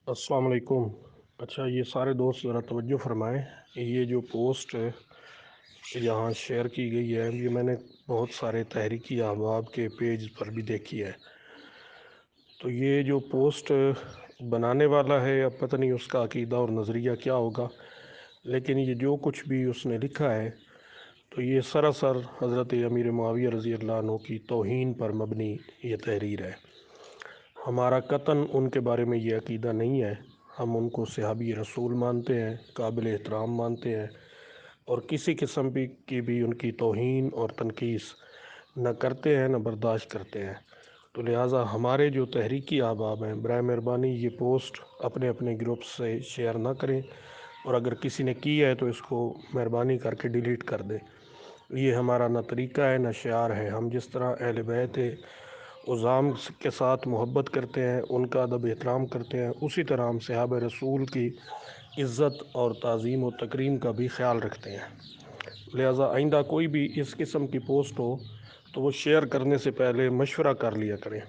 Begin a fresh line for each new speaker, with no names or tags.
अस्सलाम वालेकुम। अच्छा, ये सारे दोस्त ज़रा तवज्जो फरमाएं। ये जो पोस्ट यहाँ शेयर की गई है, ये मैंने बहुत सारे तहरीकी अहबाब के पेज पर भी देखी है। तो ये जो पोस्ट बनाने वाला है, अब पता नहीं उसका अकीदा और नज़रिया क्या होगा, लेकिन ये जो कुछ भी उसने लिखा है तो ये सरासर हज़रत अमीर मुआविया रज़ी अल्लाह अन्हु की तौहीन पर मबनी ये तहरीर है। हमारा कतन उनके बारे में ये अकीदा नहीं है। हम उनको सहाबी रसूल मानते हैं, काबिल एहतराम मानते हैं और किसी किस्म की भी उनकी तौहीन और तनकीस न करते हैं न बर्दाश्त करते हैं। तो लिहाजा हमारे जो तहरीकी अहबाब हैं, बराए मेहरबानी ये पोस्ट अपने अपने ग्रुप से शेयर ना करें, और अगर किसी ने की है तो इसको मेहरबानी करके डिलीट कर दें। ये हमारा न तरीका है न शियार है। हम जिस तरह अहले बैत उज़ाम के साथ मोहब्बत करते हैं, उनका अदब एहतराम करते हैं, उसी तरह हम सहाबा रसूल की इज़्ज़त और ताज़ीम व तकरीम का भी ख़्याल रखते हैं। लिहाजा आइंदा कोई भी इस किस्म की पोस्ट हो तो वो शेयर करने से पहले मशवरा कर लिया करें।